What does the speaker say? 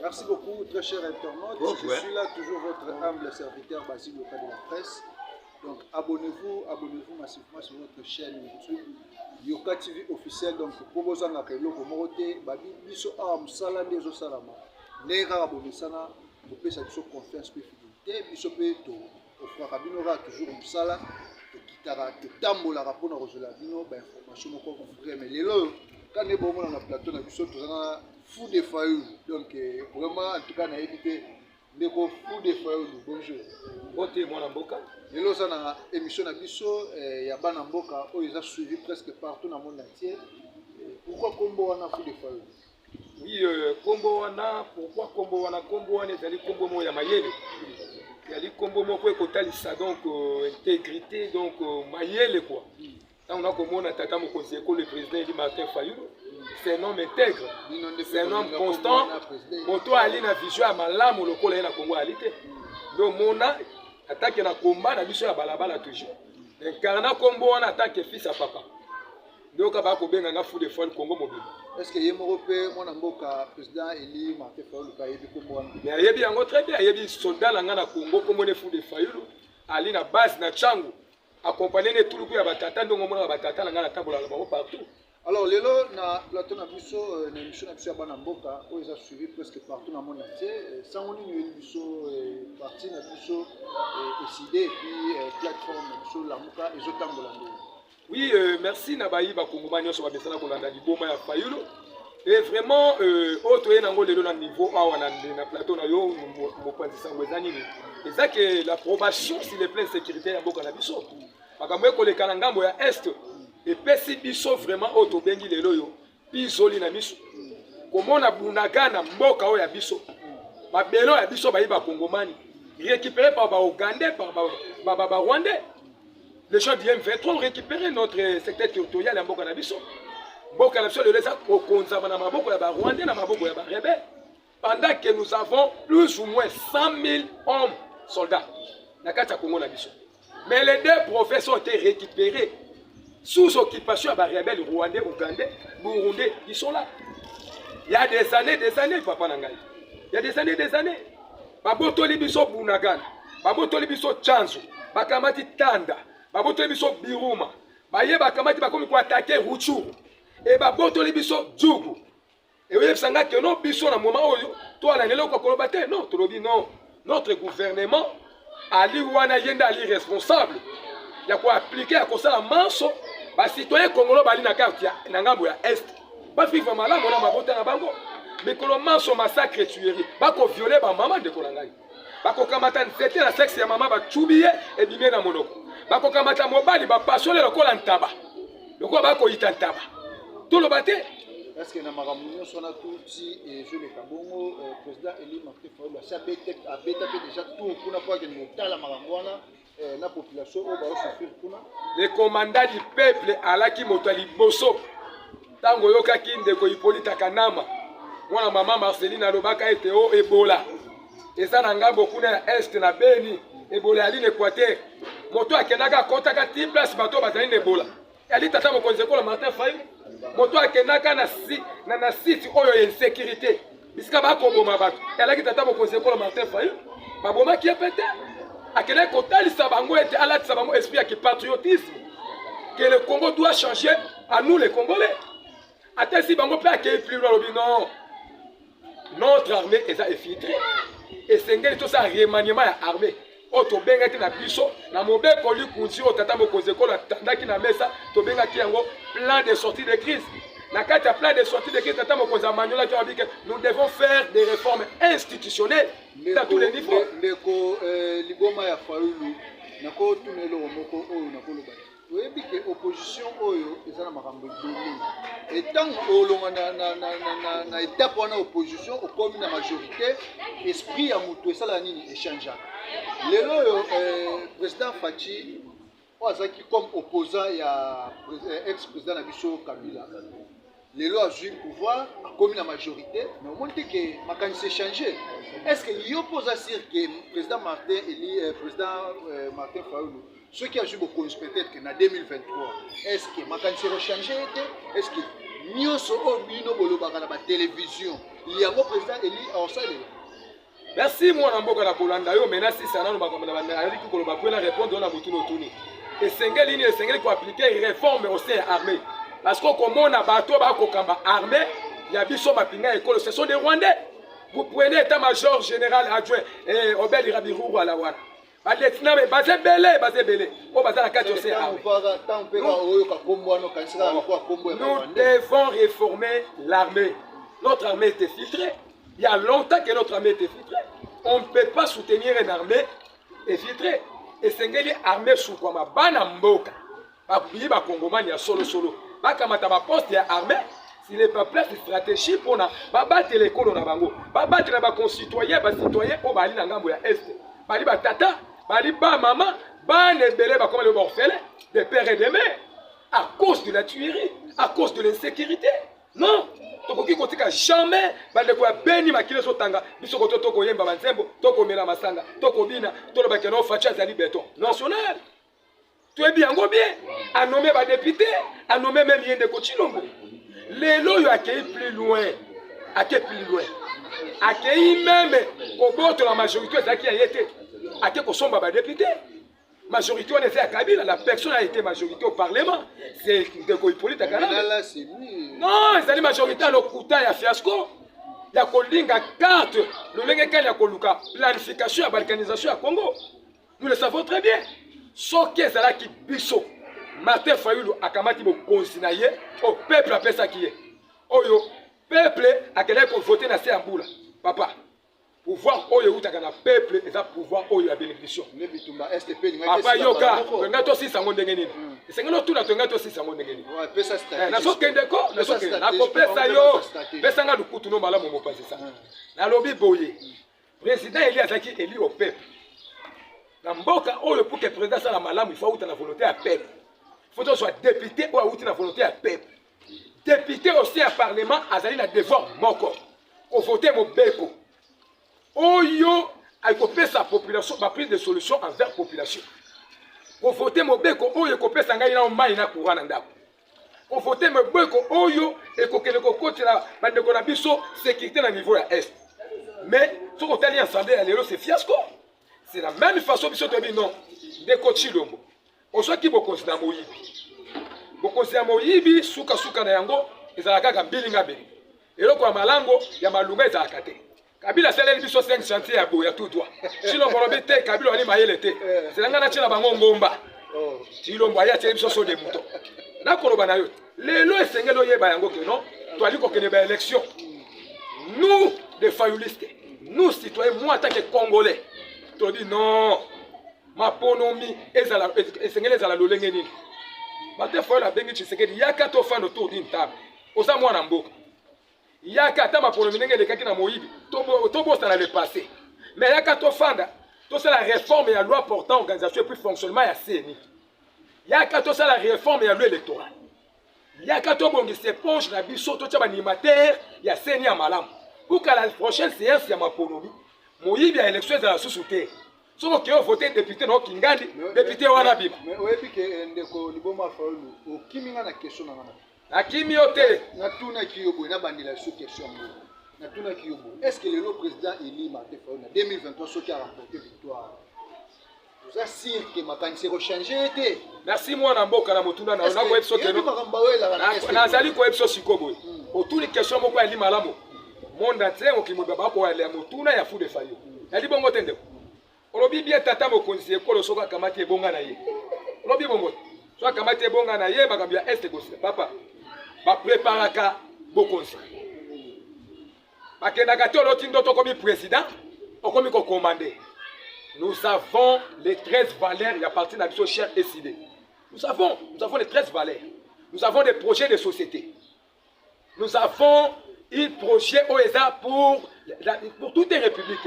Merci beaucoup, très cher internaute. Je suis là, toujours votre humble serviteur Basile au cas de la presse. Donc abonnez-vous massivement sur notre chaîne YouTube Yoka TV officiel. Donc pour vous en appeler, pour montrer, babi biso a musala ndezo salama. Nera abonné sana, pour payer sa confiance plus fidélité. Biso pe to offra binora toujours musala. Kitara to tambola rapona rozola bino ba information moko vrai mais lelo quand on est bon dans le plateau, on a fou de faillot. Donc, vraiment, en tout cas, on a évité de fou de faillot. Bonjour. Bonjour, mon amboka. Et là, on a une émission à Bisso, il y a un amboka, ils ont suivi presque partout dans le monde entier. Pourquoi Combo on a fou de faillot? Oui, Combo on a, pourquoi Combo on a? Combo on est allé Combo mo ya mayele. Il y a des Combo mo quoi kotalisa donc intégrité donc mayele quoi. On a comme on a tata mon conseiller le président Eli Martin Fayulu. C'est un homme intègre, c'est un homme constant. Moto ali na vision à malamu lokola na Congo alité. Donc mona attaque na combat na biso ya balabala toujours. Incarna Combo on attaque fils à papa. Donc aba ko benga nga fou de folle Congo mobile. Est-ce que Yemorope mon amboka président Eli Martin Fayulu ka yebi Combo? Mais yebi yango très bien, yebi soldat na nga na Congo comme on fou de Fayulu. Ali na base na Changu. Accompagné de tout le pays, batata, donc on a batata, on a table partout. Alors, lelo na plateau na biso, na émission na biso ya bana mboka, où ils ont suivi presque partout dans le monde entier. Sans on y biso parti na biso décidé et puis plateforme na biso la mboka ils ont tambola. Oui, merci Nabaï Bakongomani sur la besana kolanda liboma ya Fayulu. Et vraiment, autre nango lelo na niveau a na plateau na yo mo pandisa ngwezani. Et ça que l'approbation sur les plans sécuritaires ya mboka na biso. Makambo ko le kanangambo ya est et pesi biso vraiment auto bengi lelo yo bizoli na biso. Komona bunagana mboka o ya biso. Ba belo ya biso ba Kongomani récupéré par ba Ougandais par ba Rwandais. Les gens du M23 ont récupéré notre secteur territorial ya mboka na biso. Mboka na biso le laissa au konzama na maboko ya ba Rwandais na maboko ya ba rebelles. Pendant que nous avons plus ou moins 100 000 hommes soldats na kati ya Congo na biso. Mais les deux provinces ont été récupérées sous occupation par les rebelles rwandais, ougandais, burundais, qui sont là. Il y a des années, papa Nangai. Il y a des années. Baboto libiso Bunagan, Baboto libiso Chanzu, Bakamati Tanda, Baboto libiso Biruma, Baye Bakamati Bakomi pour attaquer Ruchu, et Baboto libiso Djougou. Et vous savez que non, biso na moment où toi la nelo ko kolobate, non, tu dis non. Notre gouvernement Ali wana yenda ali responsable. Il y a quoi appliquer à cause la manso, ba citoyen congolais bali na carte ya na ngambo ya est. Ba vivre malamu na mabota na bango. Mais que le manso massacre tuerie, ba ko violer ba maman de kolangai. Ba ko kamata nzete na sexe ya maman ba chubiye et bimé na monoko. Ba ko kamata mobali ba pasole lokola ntaba. Lokola ba ko itantaba. Tout le baté. Est-ce que dans ma réunion sur la tour et je le Kabongo, président Eli Martin Fayulu a déjà tout pour n'avoir que nous la marangwana la population au baro souffrir pour le commandant du peuple alaki motali bosso tango yoka kinde ko Hippolyte Kanama mwana mama Marceline alobaka ete o Ebola eza na ngambo kuna ya est na Beni Ebola ali Équateur moto akendaka kotaka ti place bato bazali na Ebola ali tata mokonzi ko Martin Fayulu moto akendaka na site oyo ya insécurité bisika bakoboma bato alaki tata mokonzi ko Martin Fayulu baboma ki pete akendaka kotalisa bango ete alatisa bango esprit ya patriotisme que le Congo doit changer à nous les Congolais. Attends si bango peut accueillir plus loin non. Notre armée est infiltrée et c'est tout ça remaniement ya armée. Oto benga ti na biso na mobeko li kunzi o tata mokonzi ko la tandaki na mesa to benga ki yango plan de sortie de crise. Na kati ya plan de sortie de crise tata mokonzi amanyola ki abi que nous devons faire des réformes institutionnelles à tous les niveaux. Ndeko liboma ya Fayulu nako tunelo moko oyo nako loba. Oui, que l'opposition est dans la et tant que na étape on a opposition au comme la majorité esprit à mutu ça la nini échangeant le président Fachi qui comme opposant il y a ex-président Nabiso Kabila le a joué le pouvoir comme la majorité mais au moins que makan s'est changé est-ce que il oppose à dire que président Martin président Martin Fayulu ceux qui ont joué beaucoup peut-être qu'en 2023, est-ce que ma candidature a changé? Est-ce que nous sommes au bino bolobaka na télévision? yango président eli aosalela. Merci moi na mboka na kolanda yo mena si sana no makambo na bana ali koloba pour la répondre na mutu no tuni. Esengeli ni esengeli ko appliquer réforme au sein armée. Parce que comme on a bateau ba ko kamba armée, il y a biso mapinga école, ce sont des Rwandais. Vous prenez état-major général adjoint et Obel Irabirou à la Wana. Nous devons réformer l'armée. Notre armée était filtrée. Il y a longtemps que notre armée était filtrée. On ne peut pas soutenir une armée infiltrée. Et c'est une armée sous comme Banamboka. Il y a Congomani solo solo. Bakamata ba poste ya armée. S'il n'est pas place de stratégie pour battre les colons, battre les concitoyens, les citoyens au Bali Nangambo ya Est. Bali Batata. Bali ba maman, ba nebele ba comme le orphelin, des pères et des mères, à cause de la tuerie, à cause de l'insécurité. Non, tokoki kotika jamais ba de quoi beni makile sotanga, biso ko toko yemba banzembo, toko mela masanga, toko bina, tolo ba keno facha zali béton. National. Tu es bien go bien, à nommer ba député, à nommer même Yende Kochilombo. Les lois yo accueilli plus loin, accueilli plus loin. Accueilli même au bord de la majorité qui a été. À quel qu'on sombre député, majorité on était à Kabila, la personne a été majorité au Parlement. C'est de Hippolyte Akala. Non, c'est la majorité à l'Okuta et à Fiasco. Il y a Kolinga 4, le Lengekan, il y a Koluka, planification et balkanisation à Congo. Nous le savons très bien. Sauf que c'est là qui biso. Martin Fayulu a kamati bo consinaye au peuple après ça qui est. Oyo, peuple a quelqu'un qui voté dans ces amboula. Papa. Pouvoir oyo utakana peuple et ça pouvoir oyo a bénédiction. Papa yoka, ngato si sango ndenge nini. Sengelo tu na ngato si sango ndenge nini. Ouais, pesa stratégie. Na so kende ko, na so kende. Na ko pesa yo. Pesa nga lukutu no malamu mo passer ça. Na lobi boye. Président Eli azaki eli au peuple. Na mboka oyo pour que président ça la malamu il faut uta na volonté à peuple. Il faut que soit député ou uta na volonté à peuple. Député aussi à parlement azali na devoir moko. Ko voter mo beko. Oyo a copé sa population, ma prise de solution envers la population. Pour voter mon beko, oyo copé sa ngaïna mai na courant ndako. Pour voter mon beko, oyo et kokele kokoti la bande konabiso sécurité na niveau à est. Mais ce qu'on t'a dit ensemble à l'élo c'est fiasco. C'est la même façon biso to bi non de Kochilombo. On soit qui boko na moyibi. Boko na moyibi suka suka na yango ezalaka ka bilinga beli. Eloko ya malango ya malunga ezalaka te. Kabila c'est les biso 5 chantiers à boya tout droit. Si l'on volonté te Kabila ali mayele te. C'est nga na tina bango ngomba. Si l'on voyait te biso so de mouton. Na koloba na yo. Lelo esengelo yeba yango ke non. To ali ko kene ba élection. Nous des fayoulistes, nous citoyens, moi en tant que Congolais, to dit non. Ma ponomi ezala esengelo ezala lolenge nini. Ba te fa la bengi Tshisekedi yaka to fa no tour d'une table. Oza moi na mboka. Yaka tama pour le minenge de kaki na moyibi tobo ça le passé mais yaka to fanda to ça la réforme et la loi portant organisation et puis fonctionnement ya CENI yaka to ça la réforme et la loi électorale yaka to bongi se penche na biso to taba animateur ya CENI ya malam pour que la prochaine séance ya maponomi moyibi ya élection za la sous-souté soko ki o voter député no kingandi député wana biba mais oyebi ke ndeko liboma faulu o kiminga na question na ngana Akimi ote. Natuna kiyobo na bandila sur question ngo. Natuna kiyobo. Est-ce que le président Eli Martin Fayulu en 2023 ce qui a remporté victoire? Vous assure que makanisi rechange été. Merci moi na mboka na motunda na ko episo keno. Na zali ko episo sikobo. Autour les questions moko Eli malamo. Monde entier okimo baba ko ale motuna ya fude fayo. Eli bongo tende. Olobi bien tata mokonzi ekolo soka kamati ebonga na ye. Olobi bongo. Soka kamati ebonga na ye bakambia est gosse. Papa. Ba préparaka bokonzi. Bakendaka te olotindo to komi président, okomi ko commander. Nous avons les 13 valeurs, il y a parti de la cher SID. Nous avons les 13 valeurs. Nous avons des projets de société. Nous avons un projet OESA pour toutes les républiques.